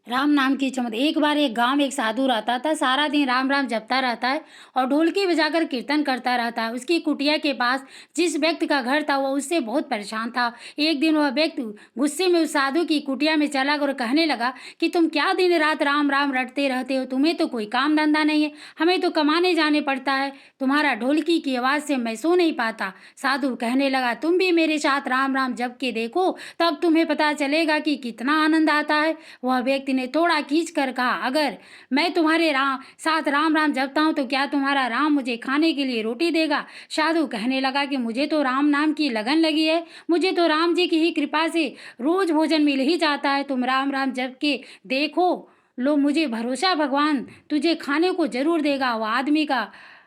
राम नाम की चमत्कार। एक बार एक गांव में एक साधु रहता था। सारा दिन राम राम जपता रहता है और ढोलकी बजाकर कीर्तन करता रहता है। उसकी कुटिया के पास जिस व्यक्ति का घर था वह उससे बहुत परेशान था। एक दिन वह व्यक्ति गुस्से में उस साधु की कुटिया में चला गया और कहने लगा कि तुम क्या दिन रात राम राम रटते रहते हो, तुम्हें तो कोई काम धंधा नहीं है, हमें तो कमाने जाने पड़ता है, तुम्हारा ढोलकी की आवाज़ से मैं सो नहीं पाता। साधु कहने लगा तुम भी मेरे साथ राम राम जप के देखो, तब तुम्हें पता चलेगा कि कितना आनंद आता है। वह व्यक्ति ने थोड़ा खींच कर कहा, अगर मैं तुम्हारे साथ राम राम जपता हूँ तो क्या तुम्हारा राम मुझे खाने के लिए रोटी देगा? साधु कहने लगा कि मुझे तो राम नाम की लगन लगी है, मुझे तो राम जी की ही कृपा से रोज भोजन मिल ही जाता है, तुम राम राम जप के देखो, लो मुझे भरोसा भगवान तुझे खाने को जरूर देगा। वह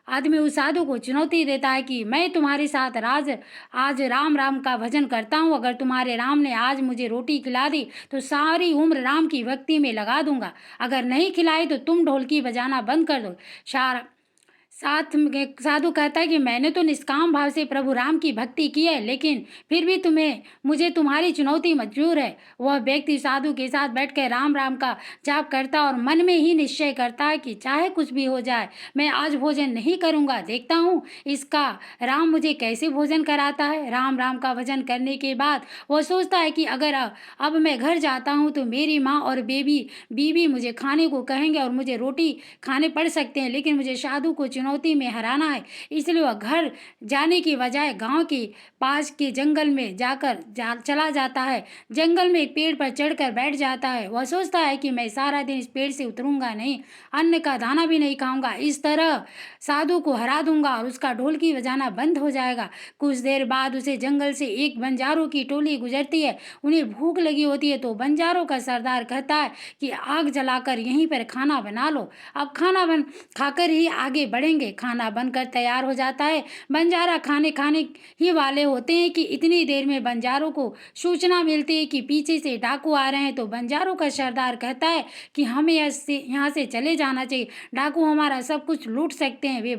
आदमी उस साधु को चुनौती देता है कि मैं तुम्हारे साथ आज राम राम का भजन करता हूँ, अगर तुम्हारे राम ने आज मुझे रोटी खिला दी तो सारी उम्र राम की भक्ति में लगा दूंगा, अगर नहीं खिलाई तो तुम ढोलकी बजाना बंद कर दो। सारा साथ में साधु कहता है कि मैंने तो निष्काम भाव से प्रभु राम की भक्ति की है, लेकिन फिर भी मुझे तुम्हारी चुनौती मंजूर है। वह व्यक्ति साधु के साथ बैठकर राम राम का जाप करता और मन में ही निश्चय करता है कि चाहे कुछ भी हो जाए मैं आज भोजन नहीं करूँगा, देखता हूँ इसका राम मुझे कैसे भोजन कराता है। राम राम का भजन करने के बाद वह सोचता है कि अगर अब मैं घर जाता हूँ तो मेरी माँ और बीवी मुझे खाने को कहेंगे और मुझे रोटी खाने पड़ सकते हैं, लेकिन मुझे साधु को चुनौती में हराना है। इसलिए वह घर जाने की बजाय गांव के पास के जंगल में चला जाता है। जंगल में एक पेड़ पर चढ़कर बैठ जाता है। वह सोचता है कि मैं सारा दिन इस पेड़ से उतरूंगा नहीं, अन्न का दाना भी नहीं खाऊंगा, इस तरह साधु को हरा दूंगा और उसका ढोलकी बजाना बंद हो जाएगा। कुछ देर बाद उसे जंगल से एक बंजारों की टोली गुजरती है। उन्हें भूख लगी होती है तो बंजारों का सरदार कहता है कि आग जलाकर यहीं पर खाना बना लो, अब खाकर ही आगे बढ़ेंगे। खाना बनकर तैयार हो जाता है। बंजारा खाने खाने ही वाले होते हैं कि इतनी देर में बंजारों को सूचना मिलती है कि पीछे से डाकू आ रहे हैं। तो बंजारों का सरदार कहता है कि हमें यहाँ से चले जाना चाहिए, डाकू हमारा सब कुछ लूट सकते हैं। वे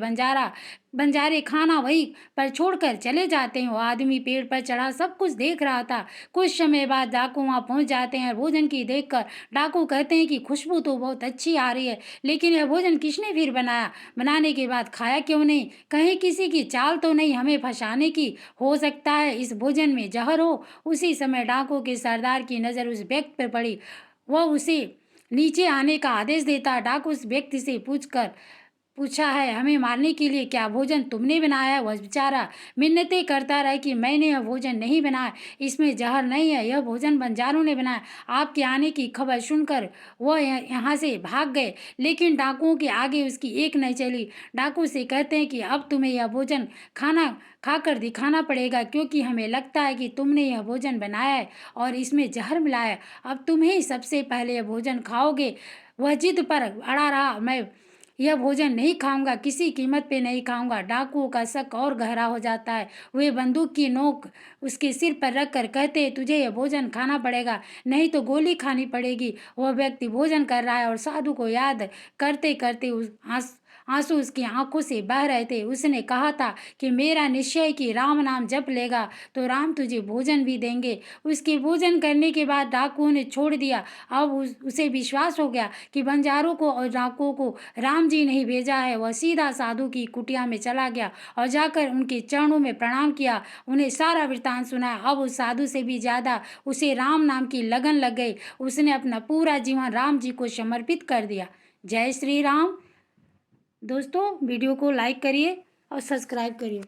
बंजारे खाना वहीं पर छोड़कर चले जाते हैं। वो आदमी पेड़ पर चढ़ा सब कुछ देख रहा था। कुछ समय बाद डाकू वहाँ पहुँच जाते हैं। भोजन की देखकर डाकू कहते हैं कि खुशबू तो बहुत अच्छी आ रही है, लेकिन यह भोजन किसने फिर बनाया? बनाने के बाद खाया क्यों नहीं? कहीं किसी की चाल तो नहीं हमें फंसाने की? हो सकता है इस भोजन में जहर हो। उसी समय डाकू के सरदार की नज़र उस व्यक्ति पर पड़ी। वह उसे नीचे आने का आदेश देता। डाकू उस व्यक्ति से पूछा है, हमें मारने के लिए क्या भोजन तुमने बनाया है? वह बेचारा मिन्नतें करता रहा कि मैंने यह भोजन नहीं बनाया, इसमें जहर नहीं है, यह भोजन बंजारों ने बनाया। आपके आने की खबर सुनकर वह यहाँ से भाग गए, लेकिन डाकुओं के आगे उसकी एक नहीं चली। डाकू से कहते हैं कि अब तुम्हें यह भोजन खाकर दिखाना पड़ेगा, क्योंकि हमें लगता है कि तुमने यह भोजन बनाया है और इसमें जहर मिलाया है। अब तुम ही सबसे पहले यह भोजन खाओगे। वह जिद पर अड़ा रहा, मैं यह भोजन नहीं खाऊंगा, किसी कीमत पे नहीं खाऊंगा। डाकुओं का शक और गहरा हो जाता है। वे बंदूक की नोक उसके सिर पर रखकर कहते हैं, तुझे यह भोजन खाना पड़ेगा, नहीं तो गोली खानी पड़ेगी। वह व्यक्ति भोजन कर रहा है और साधु को याद करते करते आंसू उसकी आंखों से बह रहे थे। उसने कहा था कि मेरा निश्चय कि राम नाम जप लेगा तो राम तुझे भोजन भी देंगे। उसके भोजन करने के बाद डाकुओं ने छोड़ दिया। अब उसे विश्वास हो गया कि बंजारों को और डाकुओं को राम जी ने ही भेजा है। वह सीधा साधु की कुटिया में चला गया और जाकर उनके चरणों में प्रणाम किया, उन्हें सारा वृत्तांत सुनाया। अब उस साधु से भी ज्यादा उसे राम नाम की लगन लग गई। उसने अपना पूरा जीवन राम जी को समर्पित कर दिया। जय श्री राम। दोस्तों वीडियो को लाइक करिए और सब्सक्राइब करिए।